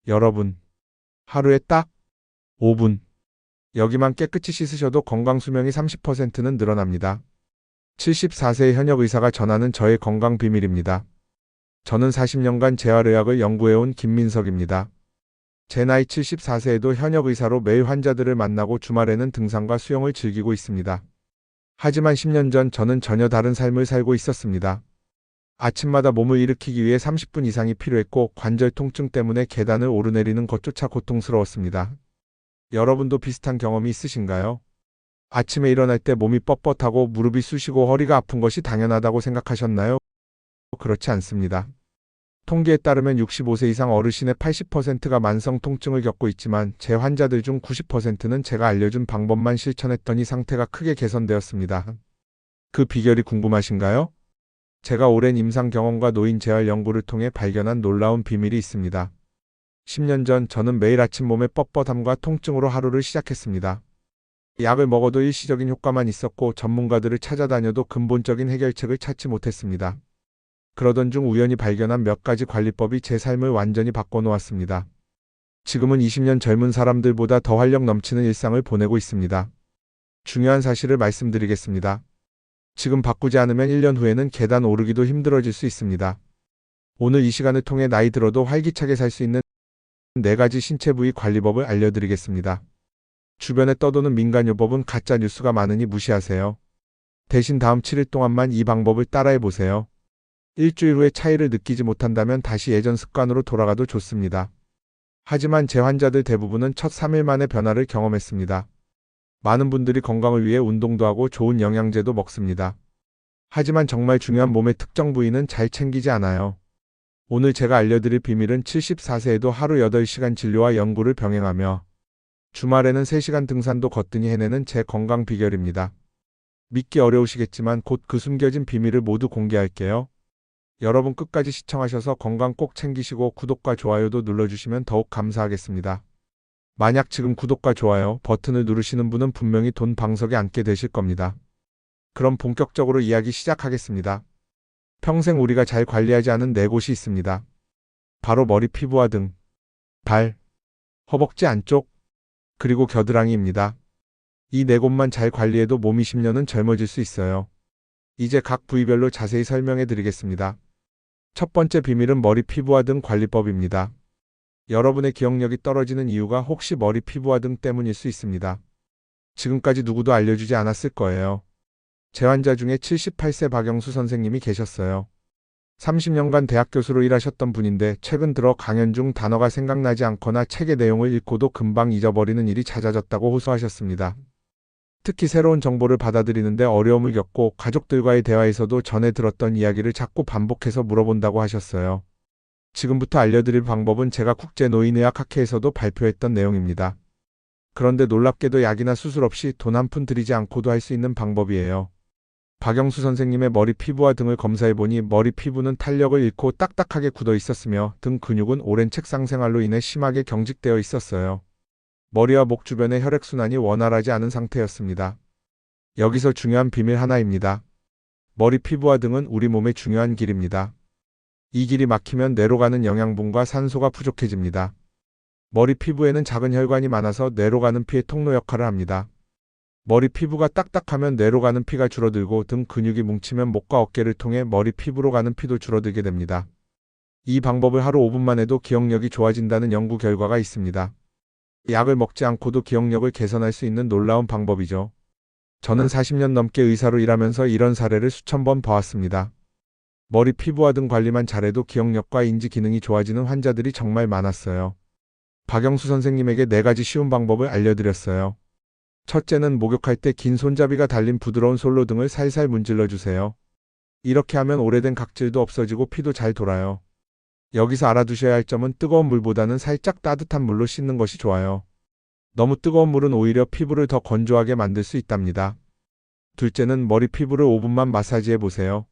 여러분, 하루에 딱 5분 여기만 깨끗이 씻으셔도 건강 수명이 30%는 늘어납니다. 74세의 현역 의사가 전하는 저의 건강 비밀입니다. 저는 40년간 재활의학을 연구해온 김민석입니다. 제 나이 74세에도 현역 의사로 매일 환자들을 만나고 주말에는 등산과 수영을 즐기고 있습니다. 하지만 10년 전 저는 전혀 다른 삶을 살고 있었습니다. 아침마다 몸을 일으키기 위해 30분 이상이 필요했고 관절 통증 때문에 계단을 오르내리는 것조차 고통스러웠습니다. 여러분도 비슷한 경험이 있으신가요? 아침에 일어날 때 몸이 뻣뻣하고 무릎이 쑤시고 허리가 아픈 것이 당연하다고 생각하셨나요? 그렇지 않습니다. 통계에 따르면 65세 이상 어르신의 80%가 만성 통증을 겪고 있지만 제 환자들 중 90%는 제가 알려준 방법만 실천했더니 상태가 크게 개선되었습니다. 그 비결이 궁금하신가요? 제가 오랜 임상 경험과 노인 재활 연구를 통해 발견한 놀라운 비밀이 있습니다. 10년 전 저는 매일 아침 몸의 뻣뻣함과 통증으로 하루를 시작했습니다. 약을 먹어도 일시적인 효과만 있었고 전문가들을 찾아다녀도 근본적인 해결책을 찾지 못했습니다. 그러던 중 우연히 발견한 몇 가지 관리법이 제 삶을 완전히 바꿔놓았습니다. 지금은 20년 젊은 사람들보다 더 활력 넘치는 일상을 보내고 있습니다. 중요한 사실을 말씀드리겠습니다. 지금 바꾸지 않으면 1년 후에는 계단 오르기도 힘들어질 수 있습니다. 오늘 이 시간을 통해 나이 들어도 활기차게 살 수 있는 4가지 신체 부위 관리법을 알려드리겠습니다. 주변에 떠도는 민간요법은 가짜 뉴스가 많으니 무시하세요. 대신 다음 7일 동안만 이 방법을 따라해보세요. 일주일 후에 차이를 느끼지 못한다면 다시 예전 습관으로 돌아가도 좋습니다. 하지만 제 환자들 대부분은 첫 3일 만에 변화를 경험했습니다. 많은 분들이 건강을 위해 운동도 하고 좋은 영양제도 먹습니다. 하지만 정말 중요한 몸의 특정 부위는 잘 챙기지 않아요. 오늘 제가 알려드릴 비밀은 74세에도 하루 8시간 진료와 연구를 병행하며 주말에는 3시간 등산도 거뜬히 해내는 제 건강 비결입니다. 믿기 어려우시겠지만 곧 그 숨겨진 비밀을 모두 공개할게요. 여러분 끝까지 시청하셔서 건강 꼭 챙기시고 구독과 좋아요도 눌러주시면 더욱 감사하겠습니다. 만약 지금 구독과 좋아요 버튼을 누르시는 분은 분명히 돈 방석에 앉게 되실 겁니다. 그럼 본격적으로 이야기 시작하겠습니다. 평생 우리가 잘 관리하지 않은 4곳이 있습니다. 바로 머리, 피부와 등, 발, 허벅지 안쪽, 그리고 겨드랑이입니다. 이 4곳만 잘 관리해도 몸이 10년은 젊어질 수 있어요. 이제 각 부위별로 자세히 설명해 드리겠습니다. 첫 번째 비밀은 머리, 피부와 등 관리법입니다. 여러분의 기억력이 떨어지는 이유가 혹시 머리, 피부와 등 때문일 수 있습니다. 지금까지 누구도 알려주지 않았을 거예요. 제 환자 중에 78세 박영수 선생님이 계셨어요. 30년간 대학 교수로 일하셨던 분인데 최근 들어 강연 중 단어가 생각나지 않거나 책의 내용을 읽고도 금방 잊어버리는 일이 잦아졌다고 호소하셨습니다. 특히 새로운 정보를 받아들이는데 어려움을 겪고 가족들과의 대화에서도 전에 들었던 이야기를 자꾸 반복해서 물어본다고 하셨어요. 지금부터 알려드릴 방법은 제가 국제노인의학학회에서도 발표했던 내용입니다. 그런데 놀랍게도 약이나 수술 없이 돈 한 푼 들이지 않고도 할 수 있는 방법이에요. 박영수 선생님의 머리, 피부와 등을 검사해보니 머리 피부는 탄력을 잃고 딱딱하게 굳어 있었으며 등 근육은 오랜 책상 생활로 인해 심하게 경직되어 있었어요. 머리와 목 주변의 혈액순환이 원활하지 않은 상태였습니다. 여기서 중요한 비밀 하나입니다. 머리, 피부와 등은 우리 몸의 중요한 길입니다. 이 길이 막히면 뇌로 가는 영양분과 산소가 부족해집니다. 머리, 피부에는 작은 혈관이 많아서 뇌로 가는 피의 통로 역할을 합니다. 머리, 피부가 딱딱하면 뇌로 가는 피가 줄어들고 등 근육이 뭉치면 목과 어깨를 통해 머리, 피부로 가는 피도 줄어들게 됩니다. 이 방법을 하루 5분만 해도 기억력이 좋아진다는 연구 결과가 있습니다. 약을 먹지 않고도 기억력을 개선할 수 있는 놀라운 방법이죠. 저는 40년 넘게 의사로 일하면서 이런 사례를 수천 번 봐왔습니다. 머리, 피부와 등 관리만 잘해도 기억력과 인지 기능이 좋아지는 환자들이 정말 많았어요. 박영수 선생님에게 4가지 쉬운 방법을 알려드렸어요. 첫째는 목욕할 때 긴 손잡이가 달린 부드러운 솔로 등을 살살 문질러 주세요. 이렇게 하면 오래된 각질도 없어지고 피도 잘 돌아요. 여기서 알아두셔야 할 점은 뜨거운 물보다는 살짝 따뜻한 물로 씻는 것이 좋아요. 너무 뜨거운 물은 오히려 피부를 더 건조하게 만들 수 있답니다. 둘째는 머리, 피부를 5분만 마사지해 보세요.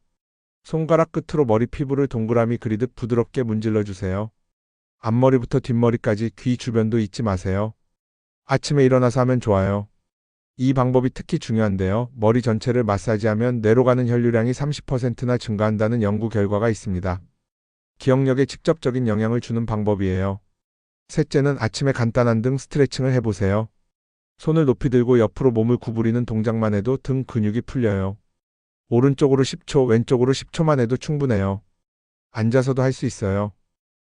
손가락 끝으로 머리, 피부를 동그라미 그리듯 부드럽게 문질러 주세요. 앞머리부터 뒷머리까지 귀 주변도 잊지 마세요. 아침에 일어나서 하면 좋아요. 이 방법이 특히 중요한데요. 머리 전체를 마사지하면 뇌로 가는 혈류량이 30%나 증가한다는 연구 결과가 있습니다. 기억력에 직접적인 영향을 주는 방법이에요. 셋째는 아침에 간단한 등 스트레칭을 해보세요. 손을 높이 들고 옆으로 몸을 구부리는 동작만 해도 등 근육이 풀려요. 오른쪽으로 10초, 왼쪽으로 10초만 해도 충분해요. 앉아서도 할 수 있어요.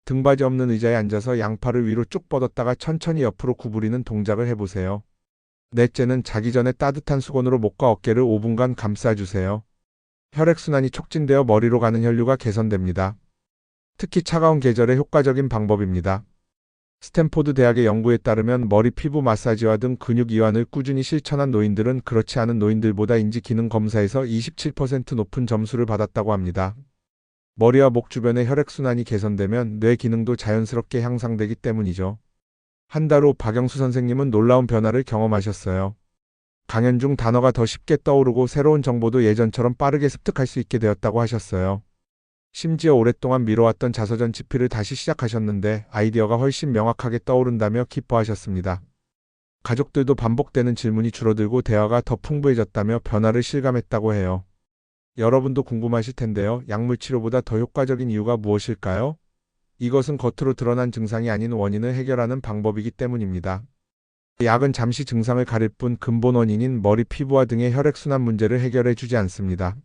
등받이 없는 의자에 앉아서 양팔을 위로 쭉 뻗었다가 천천히 옆으로 구부리는 동작을 해보세요. 넷째는 자기 전에 따뜻한 수건으로 목과 어깨를 5분간 감싸주세요. 혈액순환이 촉진되어 머리로 가는 혈류가 개선됩니다. 특히 차가운 계절에 효과적인 방법입니다. 스탠포드 대학의 연구에 따르면 머리 피부 마사지와 등 근육 이완을 꾸준히 실천한 노인들은 그렇지 않은 노인들보다 인지 기능 검사에서 27% 높은 점수를 받았다고 합니다. 머리와 목 주변의 혈액순환이 개선되면 뇌 기능도 자연스럽게 향상되기 때문이죠. 한 달 후 박영수 선생님은 놀라운 변화를 경험하셨어요. 강연 중 단어가 더 쉽게 떠오르고 새로운 정보도 예전처럼 빠르게 습득할 수 있게 되었다고 하셨어요. 심지어 오랫동안 미뤄왔던 자서전 집필을 다시 시작하셨는데 아이디어가 훨씬 명확하게 떠오른다며 기뻐하셨습니다. 가족들도 반복되는 질문이 줄어들고 대화가 더 풍부해졌다며 변화를 실감했다고 해요. 여러분도 궁금하실 텐데요. 약물 치료보다 더 효과적인 이유가 무엇일까요? 이것은 겉으로 드러난 증상이 아닌 원인을 해결하는 방법이기 때문입니다. 약은 잠시 증상을 가릴 뿐 근본 원인인 머리, 피부와 등의 혈액순환 문제를 해결해 주지 않습니다.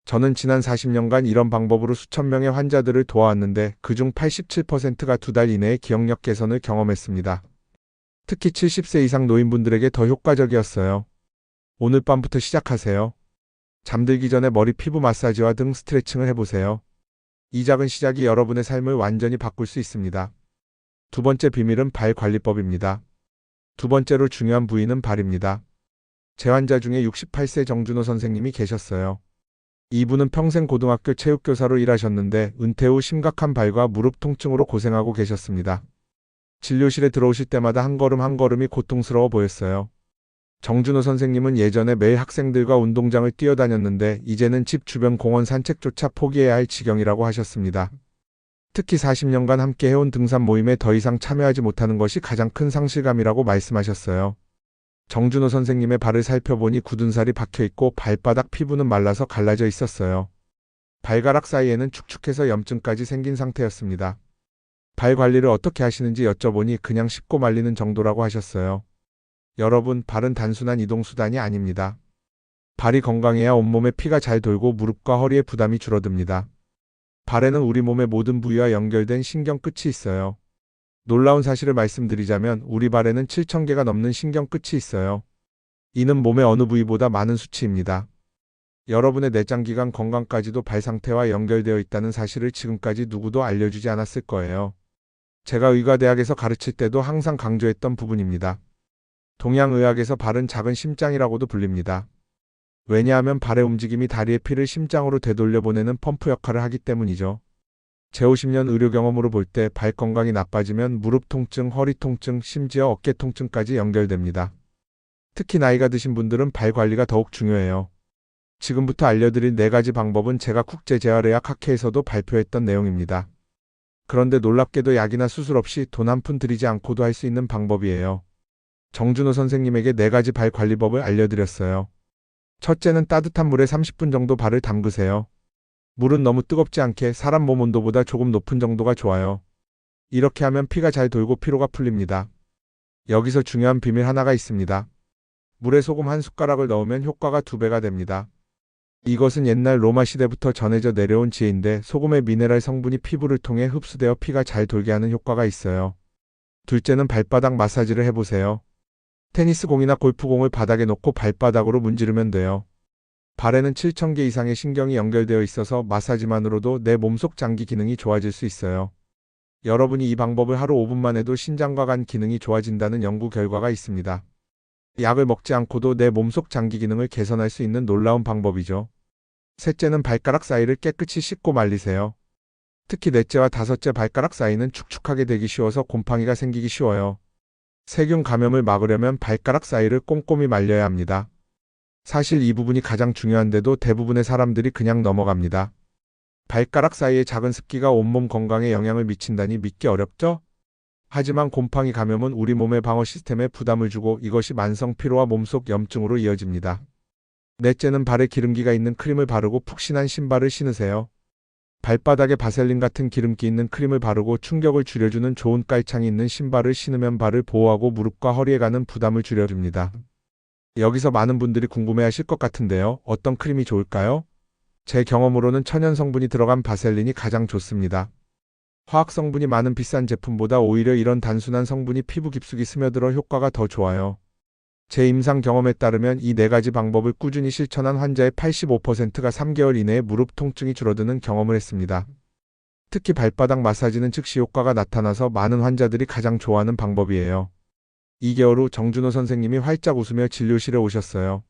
저는 지난 40년간 이런 방법으로 수천 명의 환자들을 도와왔는데 그중 87%가 2달 이내에 기억력 개선을 경험했습니다. 특히 70세 이상 노인분들에게 더 효과적이었어요. 오늘 밤부터 시작하세요. 잠들기 전에 머리, 피부 마사지와 등 스트레칭을 해보세요. 이 작은 시작이 여러분의 삶을 완전히 바꿀 수 있습니다. 두 번째 비밀은 발 관리법입니다. 두 번째로 중요한 부위는 발입니다. 제 환자 중에 68세 정준호 선생님이 계셨어요. 이분은 평생 고등학교 체육교사로 일하셨는데 은퇴 후 심각한 발과 무릎 통증으로 고생하고 계셨습니다. 진료실에 들어오실 때마다 한 걸음 한 걸음이 고통스러워 보였어요. 정준호 선생님은 예전에 매일 학생들과 운동장을 뛰어다녔는데 이제는 집 주변 공원 산책조차 포기해야 할 지경이라고 하셨습니다. 특히 40년간 함께 해온 등산 모임에 더 이상 참여하지 못하는 것이 가장 큰 상실감이라고 말씀하셨어요. 정준호 선생님의 발을 살펴보니 굳은 살이 박혀있고 발바닥 피부는 말라서 갈라져 있었어요. 발가락 사이에는 축축해서 염증까지 생긴 상태였습니다. 발 관리를 어떻게 하시는지 여쭤보니 그냥 씻고 말리는 정도라고 하셨어요. 여러분, 발은 단순한 이동수단이 아닙니다. 발이 건강해야 온몸에 피가 잘 돌고 무릎과 허리의 부담이 줄어듭니다. 발에는 우리 몸의 모든 부위와 연결된 신경 끝이 있어요. 놀라운 사실을 말씀드리자면 우리 발에는 7,000개가 넘는 신경 끝이 있어요. 이는 몸의 어느 부위보다 많은 수치입니다. 여러분의 내장기관 건강까지도 발 상태와 연결되어 있다는 사실을 지금까지 누구도 알려주지 않았을 거예요. 제가 의과대학에서 가르칠 때도 항상 강조했던 부분입니다. 동양의학에서 발은 작은 심장이라고도 불립니다. 왜냐하면 발의 움직임이 다리의 피를 심장으로 되돌려 보내는 펌프 역할을 하기 때문이죠. 제 50년 의료 경험으로 볼 때 발 건강이 나빠지면 무릎 통증, 허리 통증, 심지어 어깨 통증까지 연결됩니다. 특히 나이가 드신 분들은 발 관리가 더욱 중요해요. 지금부터 알려드릴 4가지 방법은 제가 국제재활의학 학회에서도 발표했던 내용입니다. 그런데 놀랍게도 약이나 수술 없이 돈 한 푼 들이지 않고도 할 수 있는 방법이에요. 정준호 선생님에게 4가지 발 관리법을 알려드렸어요. 첫째는 따뜻한 물에 30분 정도 발을 담그세요. 물은 너무 뜨겁지 않게 사람 몸 온도보다 조금 높은 정도가 좋아요. 이렇게 하면 피가 잘 돌고 피로가 풀립니다. 여기서 중요한 비밀 하나가 있습니다. 물에 소금 한 숟가락을 넣으면 효과가 2배가 됩니다. 이것은 옛날 로마 시대부터 전해져 내려온 지혜인데 소금의 미네랄 성분이 피부를 통해 흡수되어 피가 잘 돌게 하는 효과가 있어요. 둘째는 발바닥 마사지를 해보세요. 테니스 공이나 골프공을 바닥에 놓고 발바닥으로 문지르면 돼요. 발에는 7,000개 이상의 신경이 연결되어 있어서 마사지만으로도 내 몸속 장기 기능이 좋아질 수 있어요. 여러분이 이 방법을 하루 5분만 해도 신장과 간 기능이 좋아진다는 연구 결과가 있습니다. 약을 먹지 않고도 내 몸속 장기 기능을 개선할 수 있는 놀라운 방법이죠. 셋째는 발가락 사이를 깨끗이 씻고 말리세요. 특히 넷째와 다섯째 발가락 사이는 축축하게 되기 쉬워서 곰팡이가 생기기 쉬워요. 세균 감염을 막으려면 발가락 사이를 꼼꼼히 말려야 합니다. 사실 이 부분이 가장 중요한데도 대부분의 사람들이 그냥 넘어갑니다. 발가락 사이의 작은 습기가 온몸 건강에 영향을 미친다니 믿기 어렵죠? 하지만 곰팡이 감염은 우리 몸의 방어 시스템에 부담을 주고 이것이 만성 피로와 몸속 염증으로 이어집니다. 넷째는 발에 기름기가 있는 크림을 바르고 푹신한 신발을 신으세요. 발바닥에 바셀린 같은 기름기 있는 크림을 바르고 충격을 줄여주는 좋은 깔창이 있는 신발을 신으면 발을 보호하고 무릎과 허리에 가는 부담을 줄여줍니다. 여기서 많은 분들이 궁금해하실 것 같은데요. 어떤 크림이 좋을까요? 제 경험으로는 천연 성분이 들어간 바셀린이 가장 좋습니다. 화학 성분이 많은 비싼 제품보다 오히려 이런 단순한 성분이 피부 깊숙이 스며들어 효과가 더 좋아요. 제 임상 경험에 따르면 이 4가지 방법을 꾸준히 실천한 환자의 85%가 3개월 이내에 무릎 통증이 줄어드는 경험을 했습니다. 특히 발바닥 마사지는 즉시 효과가 나타나서 많은 환자들이 가장 좋아하는 방법이에요. 2개월 후 정준호 선생님이 활짝 웃으며 진료실에 오셨어요.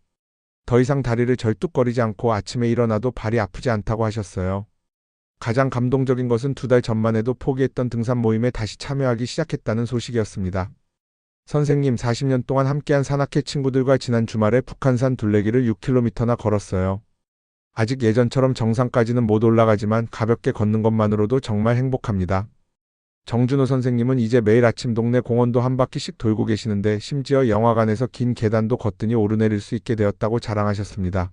더 이상 다리를 절뚝거리지 않고 아침에 일어나도 발이 아프지 않다고 하셨어요. 가장 감동적인 것은 2달 전만 해도 포기했던 등산 모임에 다시 참여하기 시작했다는 소식이었습니다. 선생님, 40년 동안 함께한 산악회 친구들과 지난 주말에 북한산 둘레길을 6km나 걸었어요. 아직 예전처럼 정상까지는 못 올라가지만 가볍게 걷는 것만으로도 정말 행복합니다. 정준호 선생님은 이제 매일 아침 동네 공원도 한 바퀴씩 돌고 계시는데 심지어 영화관에서 긴 계단도 거뜬히 오르내릴 수 있게 되었다고 자랑하셨습니다.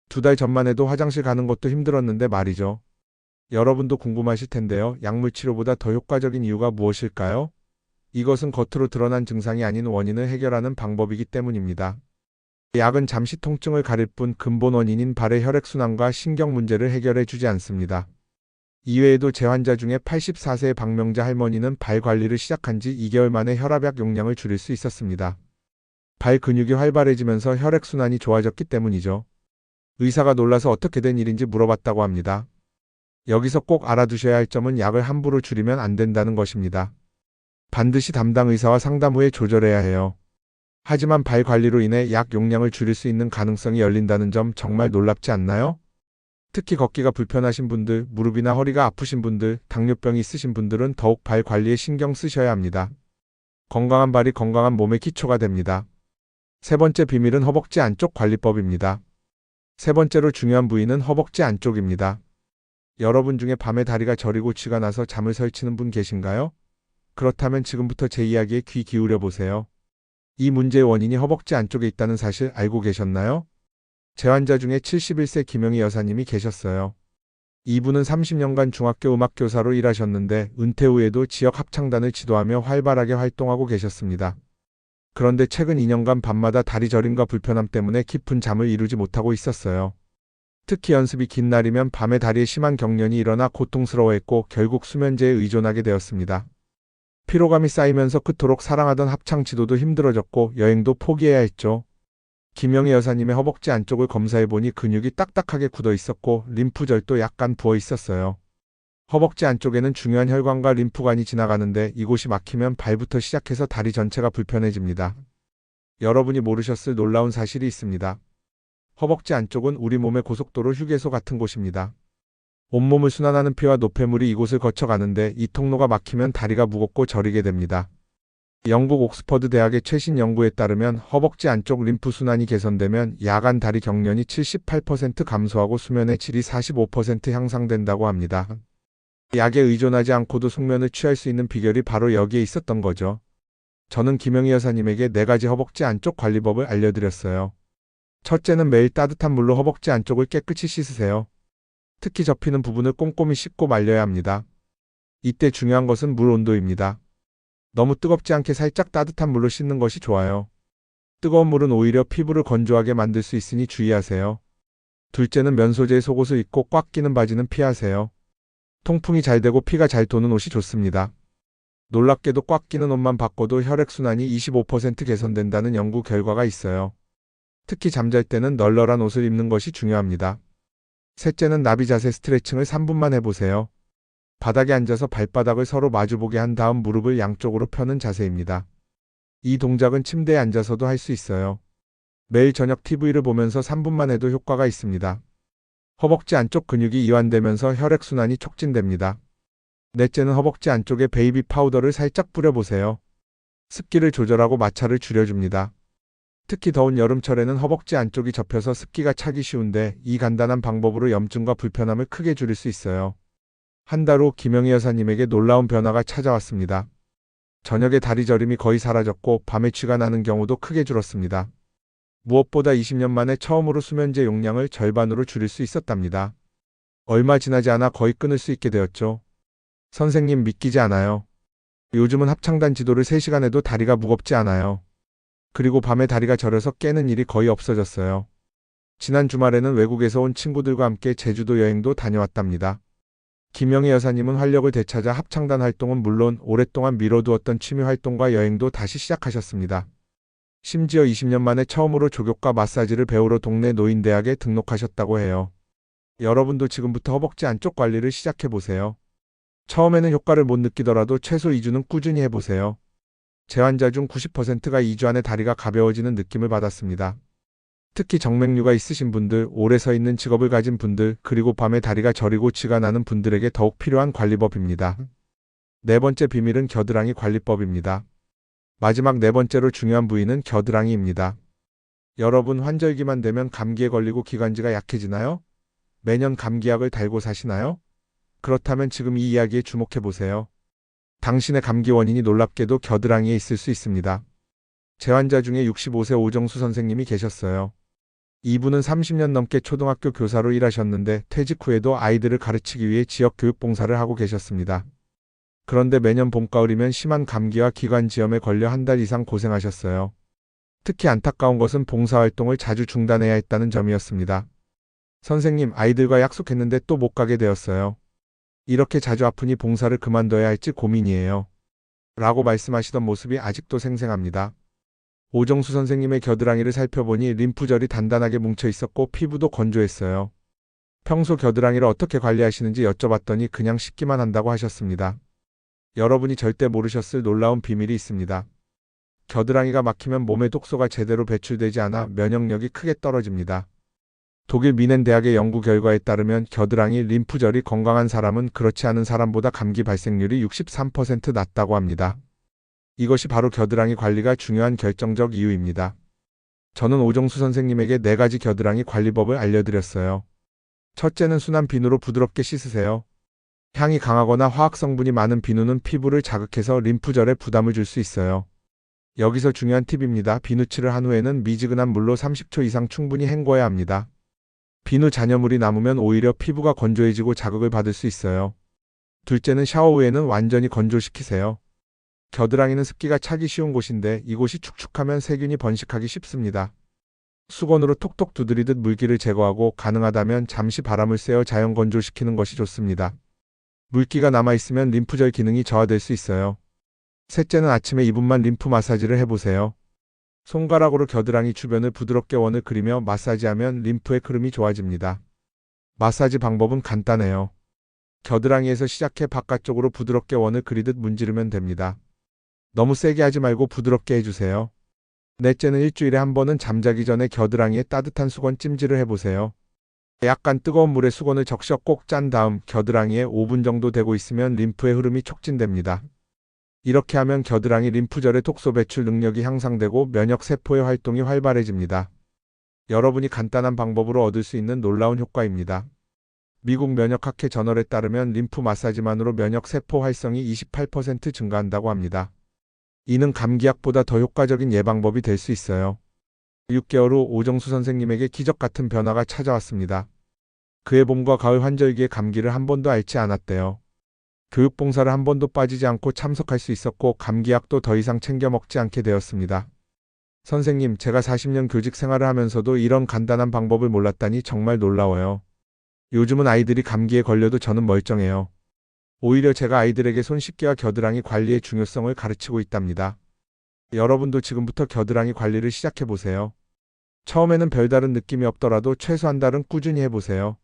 2달 전만 해도 화장실 가는 것도 힘들었는데 말이죠. 여러분도 궁금하실 텐데요. 약물 치료보다 더 효과적인 이유가 무엇일까요? 이것은 겉으로 드러난 증상이 아닌 원인을 해결하는 방법이기 때문입니다. 약은 잠시 통증을 가릴 뿐 근본 원인인 발의 혈액순환과 신경 문제를 해결해 주지 않습니다. 이외에도 제 환자 중에 84세의 박명자 할머니는 발 관리를 시작한 지 2개월 만에 혈압약 용량을 줄일 수 있었습니다. 발 근육이 활발해지면서 혈액순환이 좋아졌기 때문이죠. 의사가 놀라서 어떻게 된 일인지 물어봤다고 합니다. 여기서 꼭 알아두셔야 할 점은 약을 함부로 줄이면 안 된다는 것입니다. 반드시 담당 의사와 상담 후에 조절해야 해요. 하지만 발 관리로 인해 약 용량을 줄일 수 있는 가능성이 열린다는 점 정말 놀랍지 않나요? 특히 걷기가 불편하신 분들, 무릎이나 허리가 아프신 분들, 당뇨병이 있으신 분들은 더욱 발 관리에 신경 쓰셔야 합니다. 건강한 발이 건강한 몸의 기초가 됩니다. 3번째 비밀은 허벅지 안쪽 관리법입니다. 3번째로 중요한 부위는 허벅지 안쪽입니다. 여러분 중에 밤에 다리가 저리고 쥐가 나서 잠을 설치는 분 계신가요? 그렇다면 지금부터 제 이야기에 귀 기울여 보세요. 이 문제의 원인이 허벅지 안쪽에 있다는 사실 알고 계셨나요? 제 환자 중에 71세 김영희 여사님이 계셨어요. 이분은 30년간 중학교 음악교사로 일하셨는데 은퇴 후에도 지역 합창단을 지도하며 활발하게 활동하고 계셨습니다. 그런데 최근 2년간 밤마다 다리 저림과 불편함 때문에 깊은 잠을 이루지 못하고 있었어요. 특히 연습이 긴 날이면 밤에 다리에 심한 경련이 일어나 고통스러워했고 결국 수면제에 의존하게 되었습니다. 피로감이 쌓이면서 그토록 사랑하던 합창 지도도 힘들어졌고 여행도 포기해야 했죠. 김영희 여사님의 허벅지 안쪽을 검사해보니 근육이 딱딱하게 굳어 있었고 림프절도 약간 부어 있었어요. 허벅지 안쪽에는 중요한 혈관과 림프관이 지나가는데 이곳이 막히면 발부터 시작해서 다리 전체가 불편해집니다. 여러분이 모르셨을 놀라운 사실이 있습니다. 허벅지 안쪽은 우리 몸의 고속도로 휴게소 같은 곳입니다. 온몸을 순환하는 피와 노폐물이 이곳을 거쳐가는데 이 통로가 막히면 다리가 무겁고 저리게 됩니다. 영국 옥스퍼드 대학의 최신 연구에 따르면 허벅지 안쪽 림프 순환이 개선되면 야간 다리 경련이 78% 감소하고 수면의 질이 45% 향상된다고 합니다. 약에 의존하지 않고도 숙면을 취할 수 있는 비결이 바로 여기에 있었던 거죠. 저는 김영희 여사님에게 4가지 허벅지 안쪽 관리법을 알려드렸어요. 첫째는 매일 따뜻한 물로 허벅지 안쪽을 깨끗이 씻으세요. 특히 접히는 부분을 꼼꼼히 씻고 말려야 합니다. 이때 중요한 것은 물 온도입니다. 너무 뜨겁지 않게 살짝 따뜻한 물로 씻는 것이 좋아요. 뜨거운 물은 오히려 피부를 건조하게 만들 수 있으니 주의하세요. 둘째는 면 소재의 속옷을 입고 꽉 끼는 바지는 피하세요. 통풍이 잘 되고 피가 잘 도는 옷이 좋습니다. 놀랍게도 꽉 끼는 옷만 바꿔도 혈액순환이 25% 개선된다는 연구 결과가 있어요. 특히 잠잘 때는 널널한 옷을 입는 것이 중요합니다. 셋째는 나비 자세 스트레칭을 3분만 해보세요. 바닥에 앉아서 발바닥을 서로 마주보게 한 다음 무릎을 양쪽으로 펴는 자세입니다. 이 동작은 침대에 앉아서도 할 수 있어요. 매일 저녁 TV를 보면서 3분만 해도 효과가 있습니다. 허벅지 안쪽 근육이 이완되면서 혈액순환이 촉진됩니다. 넷째는 허벅지 안쪽에 베이비 파우더를 살짝 뿌려보세요. 습기를 조절하고 마찰을 줄여줍니다. 특히 더운 여름철에는 허벅지 안쪽이 접혀서 습기가 차기 쉬운데 이 간단한 방법으로 염증과 불편함을 크게 줄일 수 있어요. 한 달 후 김영희 여사님에게 놀라운 변화가 찾아왔습니다. 저녁에 다리 저림이 거의 사라졌고 밤에 쥐가 나는 경우도 크게 줄었습니다. 무엇보다 20년 만에 처음으로 수면제 용량을 절반으로 줄일 수 있었답니다. 얼마 지나지 않아 거의 끊을 수 있게 되었죠. 선생님 믿기지 않아요. 요즘은 합창단 지도를 3시간 해도 다리가 무겁지 않아요. 그리고 밤에 다리가 저려서 깨는 일이 거의 없어졌어요. 지난 주말에는 외국에서 온 친구들과 함께 제주도 여행도 다녀왔답니다. 김영희 여사님은 활력을 되찾아 합창단 활동은 물론 오랫동안 미뤄두었던 취미 활동과 여행도 다시 시작하셨습니다. 심지어 20년 만에 처음으로 족욕과 마사지를 배우러 동네 노인대학에 등록하셨다고 해요. 여러분도 지금부터 허벅지 안쪽 관리를 시작해보세요. 처음에는 효과를 못 느끼더라도 최소 2주는 꾸준히 해보세요. 제 환자 중 90%가 2주 안에 다리가 가벼워지는 느낌을 받았습니다. 특히 정맥류가 있으신 분들, 오래 서 있는 직업을 가진 분들, 그리고 밤에 다리가 저리고 쥐가 나는 분들에게 더욱 필요한 관리법입니다. 네 번째 비밀은 겨드랑이 관리법입니다. 마지막 네 번째로 중요한 부위는 겨드랑이입니다. 여러분 환절기만 되면 감기에 걸리고 기관지가 약해지나요? 매년 감기약을 달고 사시나요? 그렇다면 지금 이 이야기에 주목해 보세요. 당신의 감기 원인이 놀랍게도 겨드랑이에 있을 수 있습니다. 제 환자 중에 65세 오정수 선생님이 계셨어요. 이분은 30년 넘게 초등학교 교사로 일하셨는데 퇴직 후에도 아이들을 가르치기 위해 지역 교육 봉사를 하고 계셨습니다. 그런데 매년 봄가을이면 심한 감기와 기관지염에 걸려 한 달 이상 고생하셨어요. 특히 안타까운 것은 봉사활동을 자주 중단해야 했다는 점이었습니다. 선생님, 아이들과 약속했는데 또 못 가게 되었어요. 이렇게 자주 아프니 봉사를 그만둬야 할지 고민이에요. 라고 말씀하시던 모습이 아직도 생생합니다. 오정수 선생님의 겨드랑이를 살펴보니 림프절이 단단하게 뭉쳐 있었고 피부도 건조했어요. 평소 겨드랑이를 어떻게 관리하시는지 여쭤봤더니 그냥 씻기만 한다고 하셨습니다. 여러분이 절대 모르셨을 놀라운 비밀이 있습니다. 겨드랑이가 막히면 몸의 독소가 제대로 배출되지 않아 면역력이 크게 떨어집니다. 독일 미넨 대학의 연구 결과에 따르면 겨드랑이 림프절이 건강한 사람은 그렇지 않은 사람보다 감기 발생률이 63% 낮다고 합니다. 이것이 바로 겨드랑이 관리가 중요한 결정적 이유입니다. 저는 오정수 선생님에게 4가지 겨드랑이 관리법을 알려드렸어요. 첫째는 순한 비누로 부드럽게 씻으세요. 향이 강하거나 화학 성분이 많은 비누는 피부를 자극해서 림프절에 부담을 줄 수 있어요. 여기서 중요한 팁입니다. 비누칠을 한 후에는 미지근한 물로 30초 이상 충분히 헹궈야 합니다. 비누 잔여물이 남으면 오히려 피부가 건조해지고 자극을 받을 수 있어요. 둘째는 샤워 후에는 완전히 건조시키세요. 겨드랑이는 습기가 차기 쉬운 곳인데 이곳이 축축하면 세균이 번식하기 쉽습니다. 수건으로 톡톡 두드리듯 물기를 제거하고 가능하다면 잠시 바람을 쐬어 자연 건조시키는 것이 좋습니다. 물기가 남아있으면 림프절 기능이 저하될 수 있어요. 셋째는 아침에 2분만 림프 마사지를 해보세요. 손가락으로 겨드랑이 주변을 부드럽게 원을 그리며 마사지하면 림프의 흐름이 좋아집니다. 마사지 방법은 간단해요. 겨드랑이에서 시작해 바깥쪽으로 부드럽게 원을 그리듯 문지르면 됩니다. 너무 세게 하지 말고 부드럽게 해주세요. 넷째는 일주일에 한 번은 잠자기 전에 겨드랑이에 따뜻한 수건 찜질을 해보세요. 약간 뜨거운 물에 수건을 적셔 꼭 짠 다음 겨드랑이에 5분 정도 대고 있으면 림프의 흐름이 촉진됩니다. 이렇게 하면 겨드랑이 림프절의 독소 배출 능력이 향상되고 면역세포의 활동이 활발해집니다. 여러분이 간단한 방법으로 얻을 수 있는 놀라운 효과입니다. 미국 면역학회 저널에 따르면 림프 마사지만으로 면역세포 활성이 28% 증가한다고 합니다. 이는 감기약보다 더 효과적인 예방법이 될 수 있어요. 6개월 후 오정수 선생님에게 기적 같은 변화가 찾아왔습니다. 그의 봄과 가을 환절기에 감기를 한 번도 앓지 않았대요. 교육봉사를 한 번도 빠지지 않고 참석할 수 있었고 감기약도 더 이상 챙겨 먹지 않게 되었습니다. 선생님, 제가 40년 교직 생활을 하면서도 이런 간단한 방법을 몰랐다니 정말 놀라워요. 요즘은 아이들이 감기에 걸려도 저는 멀쩡해요. 오히려 제가 아이들에게 손 씻기와 겨드랑이 관리의 중요성을 가르치고 있답니다. 여러분도 지금부터 겨드랑이 관리를 시작해보세요. 처음에는 별다른 느낌이 없더라도 최소 한 달은 꾸준히 해보세요.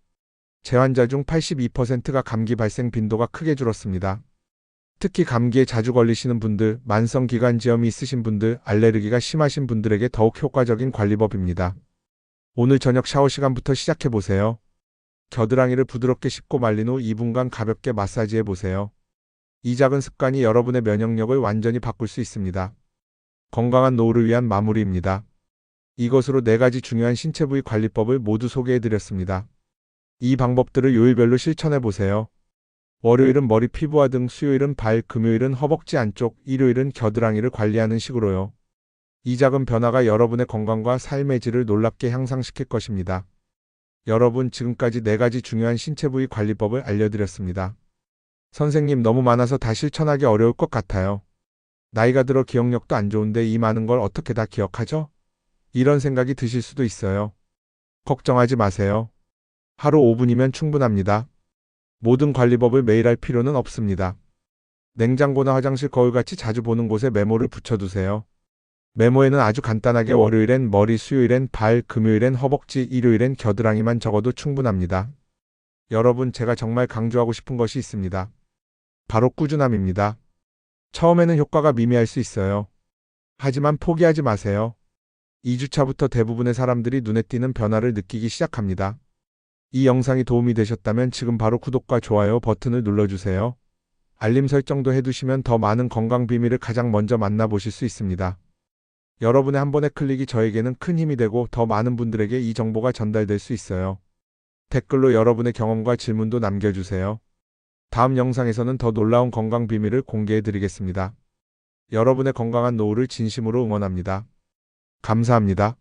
제 환자 중 82%가 감기 발생 빈도가 크게 줄었습니다. 특히 감기에 자주 걸리시는 분들, 만성기관지염이 있으신 분들, 알레르기가 심하신 분들에게 더욱 효과적인 관리법입니다. 오늘 저녁 샤워 시간부터 시작해보세요. 겨드랑이를 부드럽게 씻고 말린 후 2분간 가볍게 마사지해보세요. 이 작은 습관이 여러분의 면역력을 완전히 바꿀 수 있습니다. 건강한 노후를 위한 마무리입니다. 이것으로 4가지 중요한 신체 부위 관리법을 모두 소개해드렸습니다. 이 방법들을 요일별로 실천해보세요. 월요일은 머리 피부와 등, 수요일은 발, 금요일은 허벅지 안쪽, 일요일은 겨드랑이를 관리하는 식으로요. 이 작은 변화가 여러분의 건강과 삶의 질을 놀랍게 향상시킬 것입니다. 여러분, 지금까지 4가지 중요한 신체 부위 관리법을 알려드렸습니다. 선생님, 너무 많아서 다 실천하기 어려울 것 같아요. 나이가 들어 기억력도 안 좋은데 이 많은 걸 어떻게 다 기억하죠? 이런 생각이 드실 수도 있어요. 걱정하지 마세요. 하루 5분이면 충분합니다. 모든 관리법을 매일 할 필요는 없습니다. 냉장고나 화장실 거울같이 자주 보는 곳에 메모를 붙여두세요. 메모에는 아주 간단하게 월요일엔 머리, 수요일엔 발, 금요일엔 허벅지, 일요일엔 겨드랑이만 적어도 충분합니다. 여러분, 제가 정말 강조하고 싶은 것이 있습니다. 바로 꾸준함입니다. 처음에는 효과가 미미할 수 있어요. 하지만 포기하지 마세요. 2주차부터 대부분의 사람들이 눈에 띄는 변화를 느끼기 시작합니다. 이 영상이 도움이 되셨다면 지금 바로 구독과 좋아요 버튼을 눌러주세요. 알림 설정도 해두시면 더 많은 건강 비밀을 가장 먼저 만나보실 수 있습니다. 여러분의 한 번의 클릭이 저에게는 큰 힘이 되고 더 많은 분들에게 이 정보가 전달될 수 있어요. 댓글로 여러분의 경험과 질문도 남겨주세요. 다음 영상에서는 더 놀라운 건강 비밀을 공개해 드리겠습니다. 여러분의 건강한 노후를 진심으로 응원합니다. 감사합니다.